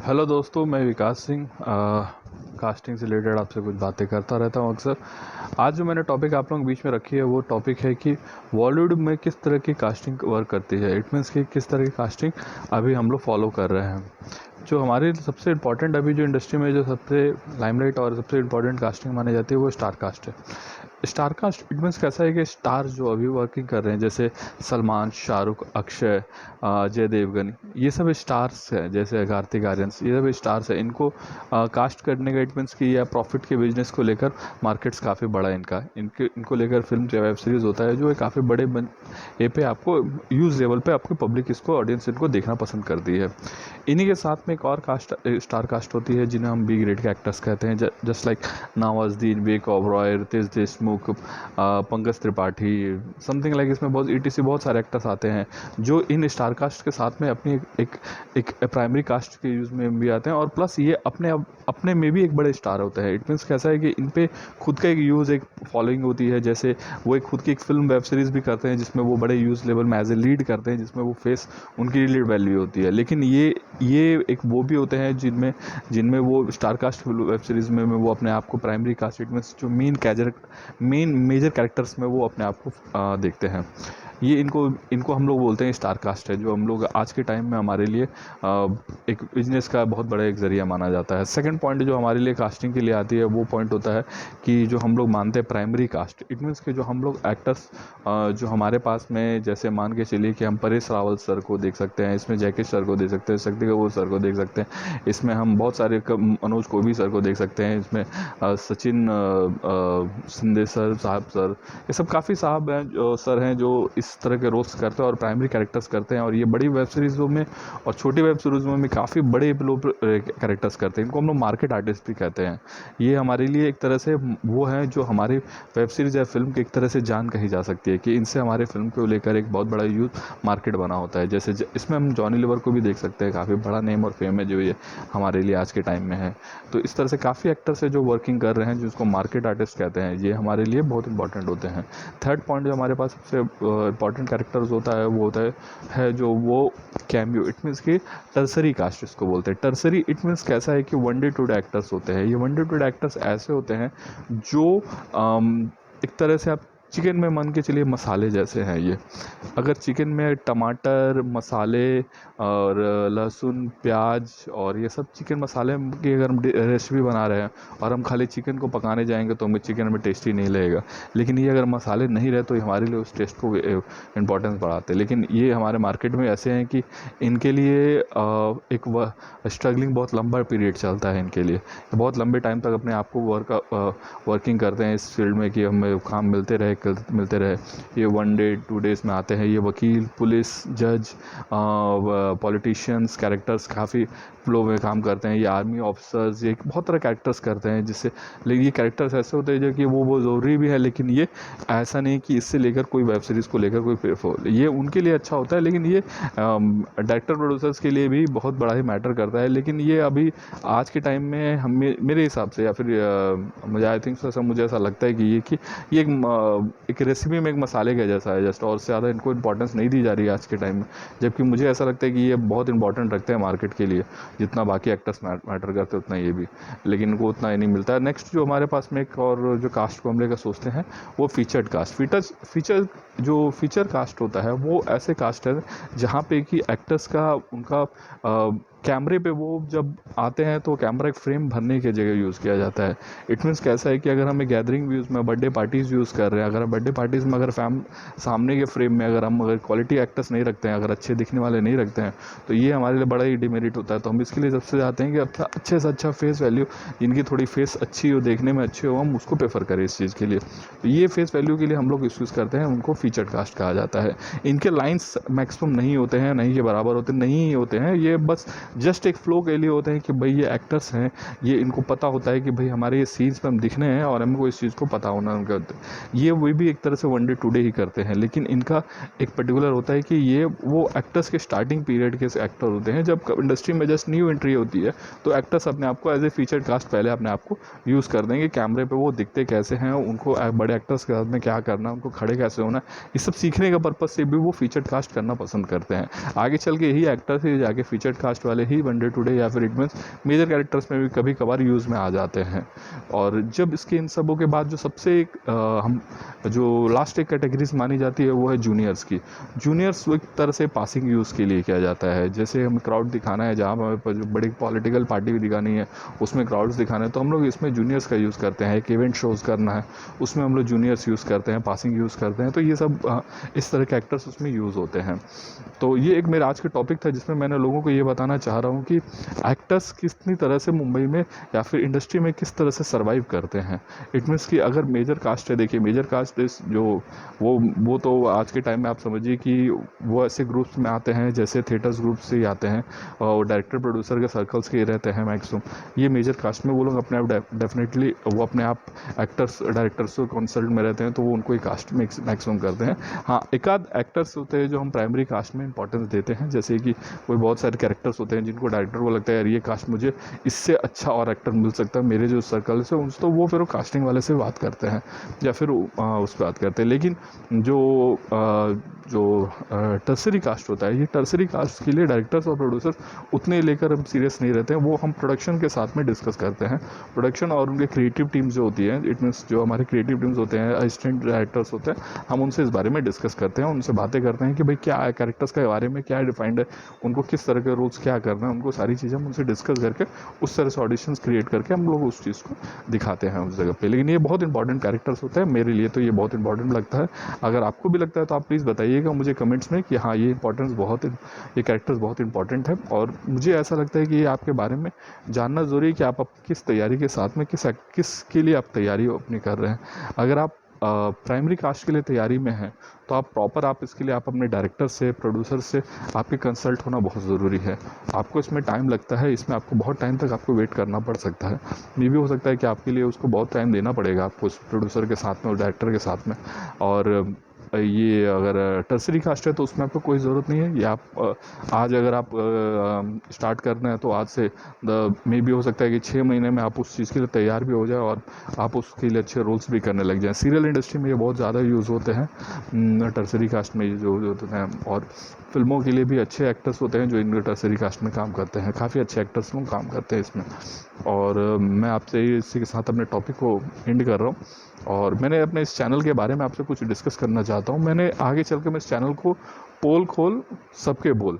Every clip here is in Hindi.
हेलो दोस्तों, मैं विकास सिंह कास्टिंग से रिलेटेड आपसे कुछ बातें करता रहता हूँ अक्सर। आज जो मैंने टॉपिक आप लोगों के बीच में रखी है वो टॉपिक है कि बॉलीवुड में किस तरह की कास्टिंग वर्क करती है। इट मीन्स कि किस तरह की कास्टिंग अभी हम लोग फॉलो कर रहे हैं। जो हमारे सबसे इम्पॉर्टेंट अभी जो इंडस्ट्री में जो सबसे लाइमलाइट और सबसे इम्पॉर्टेंट कास्टिंग मानी जाती है वो स्टार कास्ट है। स्टार कास्ट इट मीन्स कैसा है कि स्टार जो अभी वर्किंग कर रहे हैं, जैसे सलमान, शाहरुख, अक्षय, अजय देवगन, ये सब स्टार्स हैं। जैसे कार्तिक आर्यन, ये सब स्टार्स हैं। इनको कास्ट करने का इट मीन्स कि या प्रॉफिट के बिजनेस को लेकर मार्केट्स काफ़ी बड़ा है इनका। इनको लेकर फिल्म या वेब सीरीज़ होता है जो काफ़ी बड़े ये पे आपको यूज़ लेवल पे आपको पब्लिक इसको ऑडियंस इनको देखना पसंद करती है। इन्हीं के साथ में एक और कास्ट स्टार कास्ट होती है जिन्हें हम बी ग्रेड के एक्टर्स कहते हैं, just like Nawazuddin, Vivek Oberoi, Ritesh Deshmukh, Pankaj Tripathi, something like. इसमें बहुत ईटीसी बहुत सारे एक्टर्स आते हैं जो इन स्टार कास्ट के साथ में अपनी एक प्राइमरी कास्ट के यूज़ में भी आते हैं, और प्लस ये अपने में भी एक बड़े स्टार होते हैं। इट मीन्स कैसा है कि इन पे खुद का एक यूज़, एक फॉलोइंग होती है। जैसे वो एक खुद की एक फिल्म वेब सीरीज़ भी करते हैं जिसमें वो बड़े यूज़ लेवल में एज ए लीड करते हैं, जिसमें वो फेस उनकी लीड वैल्यू होती है। लेकिन ये एक वो भी होते हैं जिनमें जिनमें वो स्टार कास्ट वेब सीरीज़ में वो अपने आप को प्राइमरी कास्ट इट मीन्स जो मेन मेजर कैरेक्टर्स में वो अपने आप को देखते हैं। ये इनको हम लोग बोलते हैं स्टार कास्ट है, जो हम लोग आज के टाइम में हमारे लिए एक बिजनेस का बहुत बड़ा एक ज़रिया माना जाता है। सेकंड पॉइंट जो हमारे लिए कास्टिंग के लिए आती है वो पॉइंट होता है कि जो हम लोग मानते हैं प्राइमरी कास्ट। इट मीन्स कि जो हम लोग एक्टर्स जो हमारे पास में, जैसे मान के चलिए कि हम परेश रावल सर को देख सकते हैं, इसमें जैकी सर को देख सकते हैं, शक्ति कपूर सर को देख सकते हैं, इसमें हम बहुत सारे मनोज कोबी सर को देख सकते हैं, इसमें सचिन शिंदे सर, साहब सर, ये सब काफ़ी साहब हैं जो सर हैं जो इस तरह के रोल्स करते हैं और प्राइमरी कैरेक्टर्स करते हैं। और ये बड़ी वेब सीरीज़ों में और छोटी वेब सीरीज़ों में काफ़ी बड़े लोग कैरेक्टर्स करते हैं। इनको हम लोग मार्केट आर्टिस्ट भी कहते हैं। ये हमारे लिए एक तरह से वो हैं जो हमारी वेब सीरीज़ या फिल्म की एक तरह से जान कही जा सकती है कि इनसे हमारे फिल्म को लेकर एक बहुत बड़ा यूथ मार्केट बना होता है। जैसे इसमें हम जॉनी लीवर को भी देख सकते हैं, काफ़ी बड़ा नेम और फेम है जो ये हमारे लिए आज के टाइम में है। तो इस तरह से काफ़ी एक्टर्स है जो वर्किंग कर रहे हैं, जिसको मार्केट आर्टिस्ट कहते हैं। ये हमारे लिए बहुत इंपॉर्टेंट होते हैं। थर्ड पॉइंट जो हमारे पास सबसे इंपॉर्टेंट कैरेक्टर्स होता है वो होता है जो वो कैमियो। इट मीन्स कि टर्सरी कास्ट इसको बोलते हैं। टर्सरी इट मीन्स कैसा है कि one day two day actors होते हैं। ये one day two day actors ऐसे होते हैं जो एक तरह से आप चिकन में मान के चलिए मसाले जैसे हैं ये। अगर चिकन में टमाटर, मसाले और लहसुन, प्याज और ये सब चिकन मसाले की अगर हम रेसिपी बना रहे हैं और हम खाली चिकन को पकाने जाएंगे तो हमें चिकन में टेस्टी नहीं लगेगा। लेकिन ये अगर मसाले नहीं रहे तो हमारे लिए उस टेस्ट को इम्पोर्टेंस बढ़ाते हैं। लेकिन ये हमारे मार्केट में ऐसे हैं कि इनके लिए एक स्ट्रगलिंग बहुत लंबा पीरियड चलता है इनके लिए। बहुत लंबे टाइम तक अपने आप को वर्किंग करते हैं इस फील्ड में कि हमें काम मिलते रहे। ये वन डे 2 डेज़ में आते हैं। ये वकील, पुलिस, जज, पॉलिटिशियंस कैरेक्टर्स काफ़ी फ्लो में काम करते हैं। ये आर्मी ऑफिसर्स, ये बहुत तरह कैरेक्टर्स करते हैं जिससे, लेकिन ये कैरेक्टर्स ऐसे होते हैं जो कि वो ज़रूरी भी है। लेकिन ये ऐसा नहीं कि इससे लेकर कोई वेब सीरीज़ को लेकर कोई ये उनके लिए अच्छा होता है, लेकिन ये डायरेक्टर प्रोड्यूसर्स के लिए भी बहुत बड़ा ही मैटर करता है। लेकिन ये अभी आज के टाइम में हम मेरे हिसाब से या फिर मुझे आई थिंक सो मुझे ऐसा लगता है कि ये एक रेसिपी में एक मसाले का जैसा है जस्ट, और उससे ज़्यादा इनको इंपॉर्टेंस नहीं दी जा रही है आज के टाइम में। जबकि मुझे ऐसा लगता है कि ये बहुत इंपॉर्टेंट रखते हैं मार्केट के लिए, जितना बाकी एक्टर्स मैटर करते हैं उतना ये भी, लेकिन इनको उतना ही नहीं मिलता है। नेक्स्ट जो हमारे पास में एक और जो कास्ट को हम लेकर सोचते हैं वो फीचर्ड कास्ट। फीचर कास्ट होता है वो ऐसे कास्ट है जहाँ पे कि एक्टर्स का उनका कैमरे पे वो जब आते हैं तो कैमरा एक फ्रेम भरने की जगह यूज़ किया जाता है। इट मीन्स कैसा है कि अगर हमें गैदरिंग व्यूज़ में बर्थडे पार्टीज़ यूज़ कर रहे हैं, अगर बर्थडे पार्टीज़ में अगर सामने के फ्रेम में अगर क्वालिटी एक्टर्स नहीं रखते हैं, अगर अच्छे दिखने वाले नहीं रखते हैं, तो ये हमारे लिए बड़ा ही डिमेरिट होता है। तो हम इसके लिए सबसे चाहते हैं कि अच्छे से अच्छा फेस वैल्यू, जिनकी थोड़ी फेस अच्छी हो, देखने में अच्छे हो, हम उसको प्रेफर करें इस चीज़ के लिए। तो ये फेस वैल्यू के लिए हम लोग यूज़ करते हैं, उनको फीचर्ड कास्ट कहा जाता है। इनके लाइन्स मैक्सिमम नहीं होते हैं, नहीं के बराबर होते नहीं होते हैं। ये बस जस्ट एक फ्लो के लिए होते हैं कि भाई ये एक्टर्स हैं, ये इनको पता होता है कि भाई हमारे ये सीन्स पे हम दिखने हैं और हमको इस चीज़ को पता होना उनका। ये वो भी एक तरह से वन डे टू डे ही करते हैं। लेकिन इनका एक पर्टिकुलर होता है कि ये वो एक्टर्स के स्टार्टिंग पीरियड के एक्टर होते हैं। जब इंडस्ट्री में जस्ट न्यू एंट्री होती है तो एक्टर्स अपने आप को एज ए फीचर्ड कास्ट पहले अपने आप को यूज़ कर देंगे। कैमरे पर वो दिखते कैसे हैं, उनको बड़े एक्टर्स के साथ में क्या करना है, उनको खड़े कैसे होना है, ये सब सीखने का पर्पज़ से भी वो फीचर्ड कास्ट करना पसंद करते हैं। आगे चल के यही एक्टर्स ही जाके फीचर्ड कास्ट वाले ही वन डे टुडे या फिर इट मीन्स मेजर कैरेक्टर्स में भी कभी कभार यूज़ में आ जाते हैं। और जब इसके इन सबों के बाद जो सबसे हम जो लास्ट एक कैटेगरीज मानी जाती है वो है जूनियर्स की। जूनियर्स एक तरह से पासिंग यूज़ के लिए किया जाता है। जैसे हमें क्राउड दिखाना है, जहाँ हमें जो बड़ी पॉलिटिकल पार्टी भी दिखानी है उसमें क्राउड्स दिखाना है, तो हम लोग इसमें जूनियर्स का यूज़ करते हैं। एक इवेंट शोज़ करना है उसमें हम लोग जूनियर्स यूज़ करते हैं, पासिंग यूज़ करते हैं। तो ये सब इस तरह के एक्टर्स उसमें यूज़ होते हैं। तो ये एक मेरा आज का टॉपिक था जिसमें मैंने लोगों को ये बताना चाह रहा हूँ कि एक्टर्स कितनी तरह से मुंबई में या फिर इंडस्ट्री में किस तरह से सर्वाइव करते हैं। इट मीन्स कि अगर मेजर कास्ट है, देखिए मेजर कास्ट जो वो तो आज के टाइम में आप समझिए कि वो ऐसे ग्रुप्स में आते हैं जैसे थिएटर्स ग्रुप से ही आते हैं और डायरेक्टर प्रोड्यूसर के सर्कल्स के ही रहते हैं मैक्सिमम। ये मेजर कास्ट में वो लोग अपने आप डेफिनेटली वो अपने आप एक्टर्स डायरेक्टर्स को कंसल्ट में रहते हैं, तो वो उनको ही कास्ट मैक्सिमम करते हैं। हाँ, एक आध एक्टर्स होते हैं जो हम प्राइमरी कास्ट में इंपॉर्टेंस देते हैं, जैसे कि कोई बहुत सारे कैरेक्टर्स होते हैं जिनको डायरेक्टर को लगता है यार ये कास्ट मुझे इससे अच्छा और एक्टर मिल सकता है मेरे जो सर्कल से, उनसे तो वो फिर वो कास्टिंग वाले से बात करते हैं या फिर उस पर बात करते हैं। लेकिन जो टर्सरी कास्ट होता है, ये टर्सरी कास्ट के लिए डायरेक्टर्स और प्रोड्यूसर्स उतने लेकर हम सीरियस नहीं रहते हैं। वो हम प्रोडक्शन के साथ में डिस्कस करते हैं। प्रोडक्शन और उनके क्रिएटिव टीम्स जो होती है, इट मीन्स जो हमारे क्रिएटिव टीम्स होते हैं, असिस्टेंट डायरेक्टर्स होते हैं, हम उनसे इस बारे में डिस्कस करते हैं, उनसे बातें करते हैं कि भाई क्या है कैरेक्टर्स के बारे में, क्या डिफाइंड है, उनको किस तरह के रोल्स क्या करना है, उनको सारी चीज़ें हम उनसे डिस्कस करके उस तरह से ऑडिशंस क्रिएट करके हम लोग उस चीज़ को दिखाते हैं उस जगह पे। लेकिन ये बहुत इंपॉर्टेंट कैरेक्टर्स होते हैं, मेरे लिए तो ये बहुत इंपॉर्टेंट लगता है। अगर आपको भी लगता है तो आप प्लीज़ बताइएगा मुझे कमेंट्स में कि हाँ ये कैरेक्टर्स बहुत इंपॉर्टेंट है। और मुझे ऐसा लगता है कि ये आपके बारे में जानना ज़रूरी है कि आप किस तैयारी के साथ में किसके लिए आप तैयारी अपनी कर रहे हैं। अगर आप प्राइमरी कास्ट के लिए तैयारी में हैं तो आप इसके लिए आप अपने डायरेक्टर से, प्रोड्यूसर से आपके कंसल्ट होना बहुत ज़रूरी है। आपको इसमें टाइम लगता है, इसमें आपको बहुत टाइम तक आपको वेट करना पड़ सकता है। ये भी हो सकता है कि आपके लिए उसको बहुत टाइम देना पड़ेगा आपको उस प्रोड्यूसर के साथ में और डायरेक्टर के साथ में। और ये अगर टर्सरी कास्ट है तो उसमें आपको कोई ज़रूरत नहीं है। ये आप आज अगर आप स्टार्ट करना है तो आज से मे बी हो सकता है कि 6 महीने में आप उस चीज़ के लिए तैयार भी हो जाए और आप उसके लिए अच्छे रोल्स भी करने लग जाएं। सीरियल इंडस्ट्री में ये बहुत ज़्यादा यूज़ होते हैं टर्सरी कास्ट में जो होते हैं। और फिल्मों के लिए भी अच्छे एक्टर्स होते हैं जो इन टर्सरी कास्ट में काम करते हैं, काफ़ी अच्छे एक्टर्स लोग काम करते हैं इसमें। और मैं आपसे इसी के साथ अपने टॉपिक को एंड कर रहा हूँ। और मैंने अपने इस चैनल के बारे में आपसे कुछ डिस्कस करना चाहता हूँ। मैंने आगे चल के मैं इस चैनल को पोल खोल सबके बोल,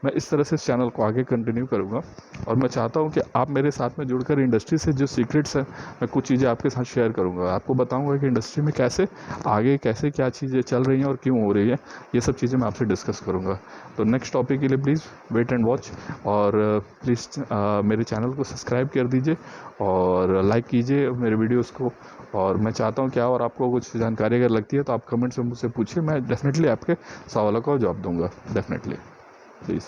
मैं इस तरह से इस चैनल को आगे कंटिन्यू करूँगा। और मैं चाहता हूँ कि आप मेरे साथ में जुड़कर इंडस्ट्री से जो सीक्रेट्स हैं मैं कुछ चीज़ें आपके साथ शेयर करूँगा। आपको बताऊँगा कि इंडस्ट्री में कैसे क्या चीज़ें चल रही हैं और क्यों हो रही है, ये सब चीज़ें मैं आपसे डिस्कस करूँगा। तो नेक्स्ट टॉपिक के लिए प्लीज़ वेट एंड वॉच। और प्लीज़ मेरे चैनल को सब्सक्राइब कर दीजिए और लाइक कीजिए मेरे वीडियोज़ को। और मैं चाहता हूँ क्या, और आपको कुछ जानकारी अगर लगती है तो आप कमेंट्स में मुझसे पूछिए, मैं डेफिनेटली आपके सवालों का जवाब दूँगा, डेफिनेटली, प्लीज़।